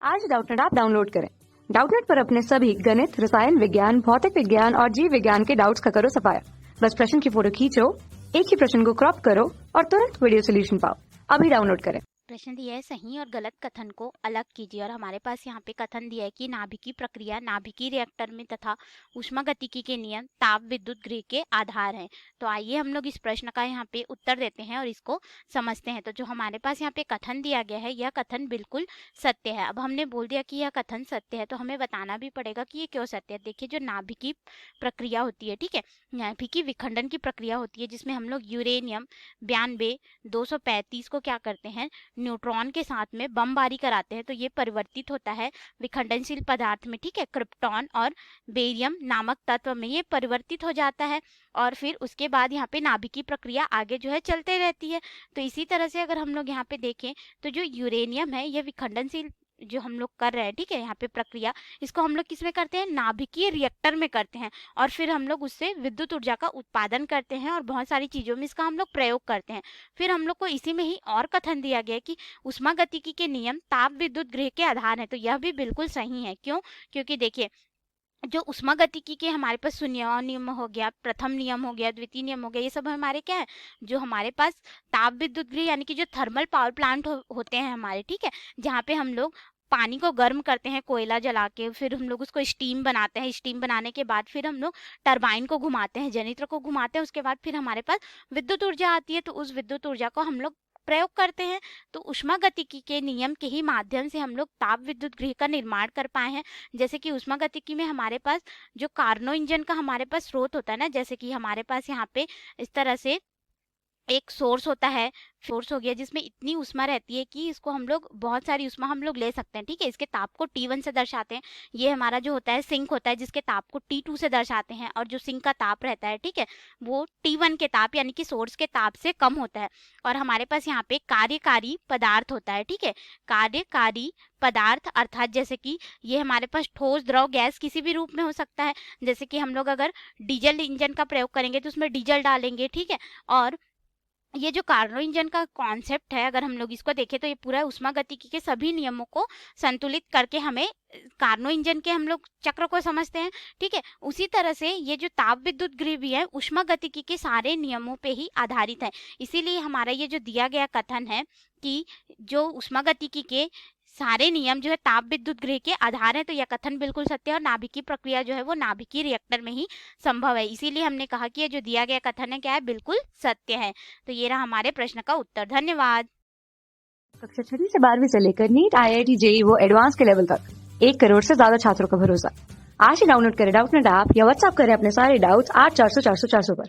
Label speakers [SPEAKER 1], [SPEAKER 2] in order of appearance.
[SPEAKER 1] आज Doubtnut app download करें। Doubtnut पर अपने सभी गणित, रसायन विज्ञान, भौतिक विज्ञान और जीव विज्ञान के डाउट्स का करो सफाया। बस प्रश्न की फोटो खींचो, एक ही प्रश्न को क्रॉप करो और तुरंत वीडियो सोल्यूशन पाओ। अभी डाउनलोड करें।
[SPEAKER 2] प्रश्न दिया है, सही और गलत कथन को अलग कीजिए। और हमारे पास यहाँ पे कथन दिया है कि नाभिकीय प्रक्रिया नाभिकीय रिएक्टर में तथा ऊष्मागतिकी के नियम ताप विद्युत गृह के आधार हैं। तो आइए हम लोग इस प्रश्न का यहाँ पे उत्तर देते हैं और इसको समझते हैं। तो जो हमारे पास यहाँ पे कथन दिया गया है, यह कथन बिल्कुल सत्य है। अब हमने बोल दिया कि यह कथन सत्य है, तो हमें बताना भी पड़ेगा कि ये क्यों सत्य है। देखिए, जो नाभिकीय प्रक्रिया होती है, ठीक है, नाभिकीय विखंडन की प्रक्रिया होती है, जिसमें हम लोग यूरेनियम 92 235 को क्या करते हैं, न्यूट्रॉन के साथ में बमबारी कराते हैं। तो ये परिवर्तित होता है विखंडनशील पदार्थ में, ठीक है, क्रिप्टॉन और बेरियम नामक तत्व में ये परिवर्तित हो जाता है। और फिर उसके बाद यहाँ पे नाभिकीय प्रक्रिया आगे जो है चलते रहती है। तो इसी तरह से अगर हम लोग यहाँ पे देखें तो जो यूरेनियम है, ये विखंडनशील जो हम लोग कर रहे हैं, ठीक है, यहाँ पे प्रक्रिया, इसको हम लोग किसमें करते हैं, नाभिकीय रिएक्टर में करते हैं। और फिर हम लोग उससे विद्युत ऊर्जा का उत्पादन करते हैं और बहुत सारी चीज़ों में इसका हम लोग प्रयोग करते हैं। फिर हम लोग को इसी में ही और कथन दिया गया है कि ऊष्मागतिकी के नियम ताप विद्युत गृह के आधार हैं। तो यह भी बिल्कुल सही है। क्यों? क्योंकि देखिए, जो ऊष्मागतिकी के हमारे पास शून्य नियम हो गया, प्रथम नियम हो गया, द्वितीय नियम हो गया, ये सब हमारे क्या है, जो हमारे पास ताप विद्युत गृह यानी कि जो थर्मल पावर प्लांट होते हैं हमारे, ठीक है, जहाँ पे हम लोग पानी को गर्म करते हैं कोयला जला के, फिर हम लोग उसको स्टीम बनाते हैं। स्टीम बनाने के बाद फिर हम लोग टरबाइन को घुमाते हैं, जनित्र को घुमाते हैं, उसके बाद फिर हमारे पास विद्युत ऊर्जा आती है। तो उस विद्युत ऊर्जा को हम लोग प्रयोग करते हैं। तो ऊष्मागतिकी के नियम के ही माध्यम से हम लोग ताप विद्युत गृह का निर्माण कर पाए हैं। जैसे कि ऊष्मागतिकी में हमारे पास जो कार्नो इंजन का हमारे पास स्रोत होता है ना, जैसे कि हमारे पास यहाँ पे इस तरह से एक सोर्स होता है, सोर्स हो गया जिसमें इतनी ऊष्मा रहती है कि इसको हम लोग बहुत सारी ऊष्मा हम लोग ले सकते हैं, ठीक है। इसके ताप को T1 से दर्शाते हैं। ये हमारा जो होता है सिंक होता है, जिसके ताप को T2 से दर्शाते हैं। और जो सिंक का ताप रहता है, ठीक है, वो T1 के ताप यानी कि सोर्स के ताप से कम होता है। और हमारे पास यहाँ पे कार्यकारी पदार्थ होता है, ठीक है, कार्यकारी पदार्थ अर्थात जैसे कि ये हमारे पास ठोस, द्रव, गैस किसी भी रूप में हो सकता है। जैसे कि हम लोग अगर डीजल इंजन का प्रयोग करेंगे तो उसमें डीजल डालेंगे, ठीक है। और ये जो कार्नो इंजन का कॉन्सेप्ट है, अगर हम लोग इसको देखें तो ये पूरा ऊष्मागतिकी के सभी नियमों को संतुलित करके हमें कार्नो इंजन के हम लोग चक्र को समझते हैं, ठीक है। उसी तरह से ये जो ताप विद्युत गृह भी है, ऊष्मागतिकी के सारे नियमों पे ही आधारित है। इसीलिए हमारा ये जो दिया गया कथन है कि जो ऊष्मागतिकी के सारे नियम जो है ताप विद्युत गृह के आधार है, तो यह कथन बिल्कुल सत्य है। और नाभिकीय प्रक्रिया जो है वो नाभिकीय रिएक्टर में ही संभव है। इसीलिए हमने कहा कि ये जो दिया गया कथन है क्या है, बिल्कुल सत्य है। तो ये रहा हमारे प्रश्न का उत्तर। धन्यवाद।
[SPEAKER 1] कक्षा 6 से 12वीं से लेकर नीट, IIT, JEE वो एडवांस के लेवल तक 1 करोड़ से ज्यादा छात्रों का भरोसा। आज ही डाउनलोड करें डाउटनेट ऐप या व्हाट्सएप करें अपने सारे डाउट्स 8400 400 400 पर।